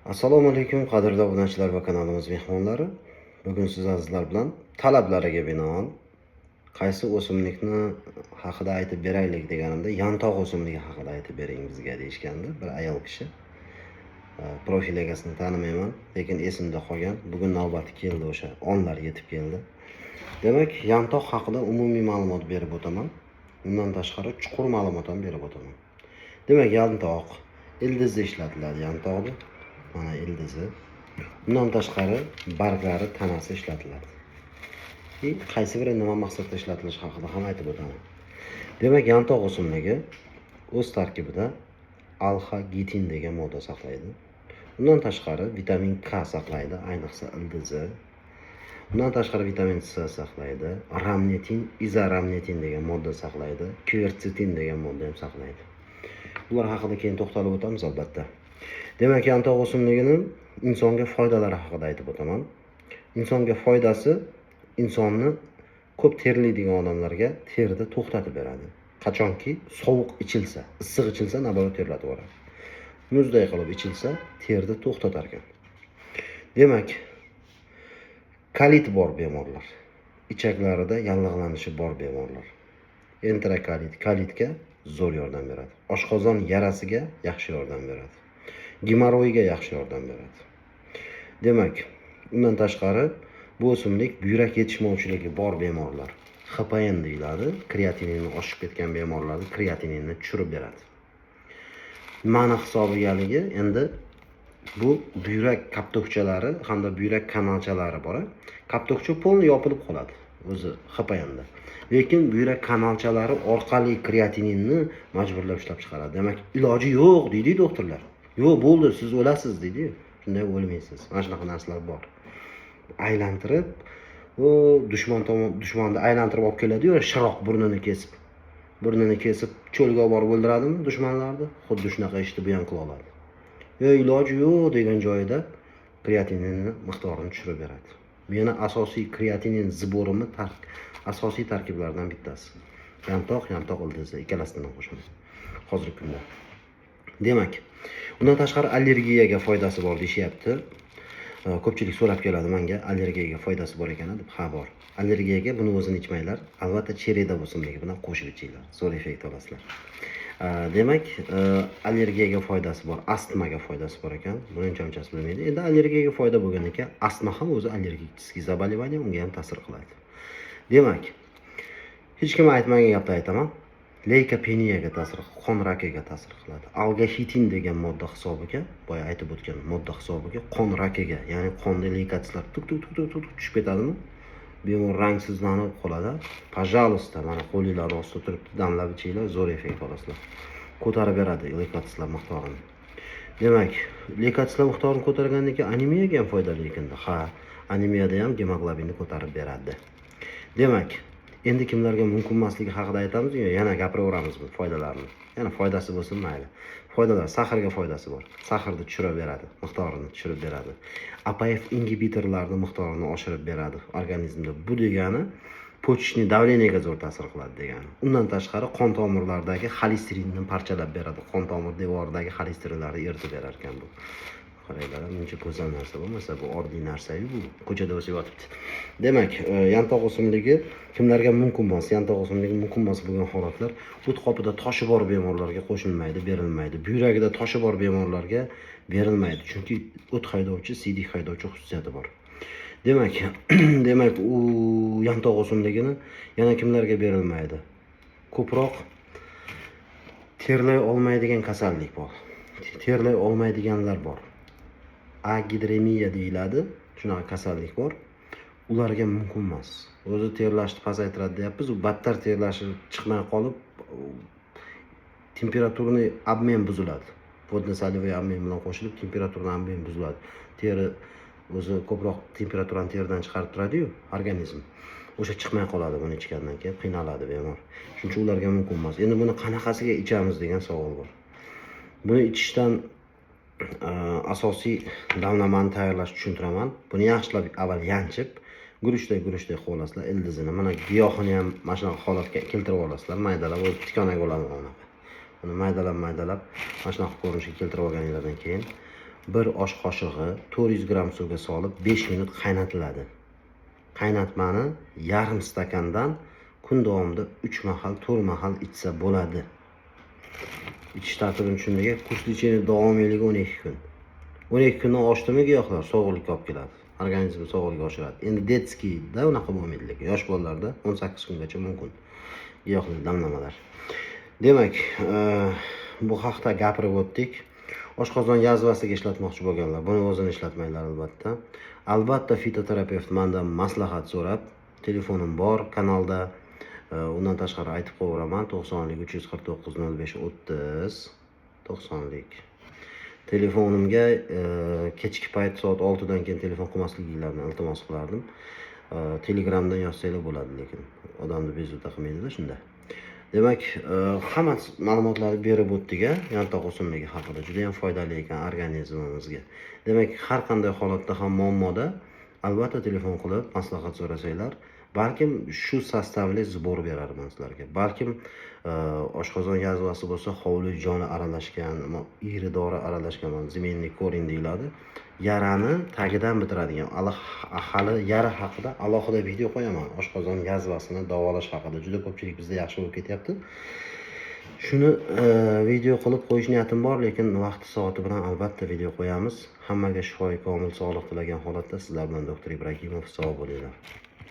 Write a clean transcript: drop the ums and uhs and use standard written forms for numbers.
Assalomu alaykum qadrli obunachilar va kanalimiz mehmonlari. Bugun siz azizlar bilan talablariga binoan qaysi o'simlikni haqida aytib beraylik deganimda yantoq o'simligi haqida aytib bering bizga deyishgandi bir ayol kishi. Profil egasini tanimayman, lekin esimda qolgan. Bugun navbati keldi, o'sha onlar yetib keldi. Demak, yantoq haqida umumiy ma'lumot berib o'taman. Undan tashqari chuqur ma'lumot ham berib o'taman. Demak, yantoq ildizda ishlatiladi yantoqni. Mana ildizi. Bundan tashqari barglari, tanasi ishlatiladi. Qaysi biri nima maqsadda ishlatilishi haqida ham aytib o'taman. Demak, yantoq o'simligi o'z tarkibida alfa-gitin degan modda saqlaydi. Bundan tashqari vitamin K saqlaydi, ayniqsa ildizi. Bundan tashqari vitamin C saqlaydi, ramnetin, izoramnetin degan modda saqlaydi, kversetin degan modda ham saqlaydi. Bular haqida keyin to'xtalib o'tamiz albatta. Demak, yantoq o'simligining insonga foydalari haqida aytib o'taman. Insonga foydasi insonni ko'p terlaydigan odamlarga terni to'xtatib beradi. Qachonki sovuq ichilsa, issiq ichilsa naborat terlatib yuboradi. Muzday qilib ichilsa terni to'xtatar ekan. Demak, kalit bor bemorlar, ichaklarida yallig'lanishi bor bemorlar enterokalit, kalitga zo'r yordam beradi. Oshqozon yarasiga yaxshi yordam beradi. Gemoroyga yaxshi yordam beradi. Demak, undan tashqari bu o'simlik buyrak yetishmovchiligi bor bemorlar, HPN deyiladi, kreatinini oshib ketgan bemorlarning kreatininini tushirib beradi. Mana hisobigaligi endi bu buyrak kaptokchalari hamda buyrak kanalchalari bor. Kaptokcha polni yopilib qoladi o'zi HPNda. Lekin buyrak kanalchalari orqali kreatininni majburlab ishlab chiqaradi. Demak, iloji yo'q deydi doktorlar. Yo'q, bo'ldi, siz o'lasiz deydi. Shunday o'lmaysiz. Mana shunaqa narsalar bor. Aylantirib, dushmonni aylantirib olib keladi-yu, shiroq burnini kesib cho'lga olib borib o'ldiradimi dushmanlarni? Xuddi shunaqa ishni bu ham qila oladi. Iloji yo'q degan joyida kreatinini miqdorini tushirib beradi. Meni asosiy kreatinin zborimi asosiy tarkiblardan bittasi. Yantoq ildizi ikkalasidan qo'shaman hozirgi kunda. Demak, undan tashqari allergiyaga foydasi bor deyapti. Ko'pchilik so'rab keladi menga, allergiyaga foydasi bor ekan deb. Ha, bor. Allergiyaga buni o'zini ichmanglar, albatta cherida o'simligi bilan qo'shib ichinglar. Zo'r effekt olasizlar. Demak, allergiyaga foydasi bor, astmaga foydasi bor ekan. Buni uncha-munchasi bilmaydi. Endi allergiyaga foyda bo'lgan ekan, astma ham o'zi allergik заболевание, unga ham ta'sir qiladi. Demak, hech kim aytmagan gapni aytaman. Leykopeniyaga ta'sir, qon rakiga ta'sir qiladi. Alga-xitin degan modda hisobiga, boya aytib o'tgan modda hisobiga qon rakiga, ya'ni qonda leykotitlar tuk tushib ketadimi? Bemor rangsizlanib qoladi. Пожалуйста, mana qo'linglar ostida turib damlab ichinglar, zo'r effekt olasizlar. Ko'tarib beradi leykotitlar miqdorini. Demak, leykotitlar miqdorini ko'targandan keyin anemiyaga ham foydali ekan. Ha, anemiyada ham gemoglobinni ko'tarib beradi. Demak, endi kimlarga mumkin emasligi haqida aytamiz-ku, yana gapiraveramiz bu foydalarini. Yana foydasi bo'lsin mayli. Foydalar, sahrga foydasi bor. Sahrni tushirib beradi, miqdorini tushirib beradi. APF ingibitorlarning miqdorini oshirib beradi organizmda. Bu degani почечный давлениyaga zo'r ta'sir qiladi degani. Undan tashqari qon tomirlaridagi xolesterinni parchalab beradi. Qon tomir devoridagi xolesterinlarni eritib berar ekan bu. Qaranglar, buncha go'zal narsa bo'lmasa, bu oddiy narsa-yu bu. Ko'chada o'sib yotibdi. Demak, yantoq o'simligi kimlarga mumkin emas? Yantoq o'simligi mumkin emas bo'lgan holatlar o't qopida toshi bor bemorlarga qo'shilmaydi, berilmaydi. Buyragida toshi bor bemorlarga berilmaydi, chunki o't haydovchi, siydik haydovchi xususiyati bor. Demak, u yantoq o'simligini yana kimlarga berilmaydi? Ko'proq terlay olmaydigan kasallik bor. Terlay olmaydiganlar bor. Agidremiya deyiladi. Shunaqa kasallik bor. Ularga mumkin emas. O'zi terlashni pasaytiradi deyapmiz, u battar terlashi chiqmay qolib temperaturani обмен buziladi. Vodno-solyovoy обмен bilan qo'shilib temperaturani обмен buziladi. Teri o'zi ko'proq temperaturani teridan chiqarib turadi-yu, organizm. O'sha chiqmay qoladi buni ichgandan keyin, qiynaladi bemor. Shuning uchun ularga mumkin emas. Endi buni qanaqasiga ichamiz degan savol bor. Buni ichishdan asosiy damlamani tayyorlash tushuntiraman. Buni yaxshilab avval yanchib, guruchday qilib olasizlar ildizini. Mana giyohini ham mana shunaqa holatga keltirib olasizlar, maydalab, o'zi tikonak bo'ladi bunaqa. Buni maydalab mana shunaqa ko'rinishga keltirib olganingizdan keyin bir osh qoshig'i 400 gram suvga solib 5 minut qaynatiladi. Qaynatmani yarim stakandan kun davomida 3 mahal, 4 mahal ichsa bo'ladi. İçish tartibini tushundik. Kurs lecheniya davomiyligi 12 kun. 12 kundan oshdimi giyohlar sog'lig'ga olib keladi. Organizmni sog'lig'iga oshiradi. Endi detskiyda unaqa bo'lmaydi, lekin yosh bolalarda 18 kungacha mumkin giyohli damlamalar. Demak, bu haqda gapirib o'tdik. Oshqozon yazvasiga ishlatmoqchi bo'lganlar, buni o'zini ishlatmanglar albatta. Albatta fitoterapevt mendan maslahat so'rab, telefonim bor kanalda. Undan tashqari aytib qo'yiraman 90lik 349 05 30 90lik. Telefonimga kechki payt soat 6 dan keyin telefon qilmasliklarini iltimos qilardim. Telegramdan yozsanglar bo'ladi, lekin odamni bezovta qilmaydi-da shunda. Demak, hamma ma'lumotlarni berib o'tdik, yantoq o'simligi haqida. Juda ham foydali ekan organizmimizga. Demak, har qanday holatda ham muammoda albatta telefon qilib maslahat so'rasanglar, balkim shu sostavli zbor berarman sizlarga. Balkim oshqozon yazvasi bo'lsa, hovli joni aralashgan, iri dori aralashgan, zimenniy korin deyiladi. Yarani tagidan bitiradigan. Hali yara haqida alohida video qo'yaman. Oshqozon yazvasini davolash haqida juda ko'pchilik bizda yaxshi bo'lib ketyapti. Shuni video qilib qo'yish niyatim bor, lekin vaqti soati bilan albatta video qo'yamiz. Hammaga shifoy komil sog'lik tilagan holatda sizlar bilan doktor Ibragimov sog' bo'linglar.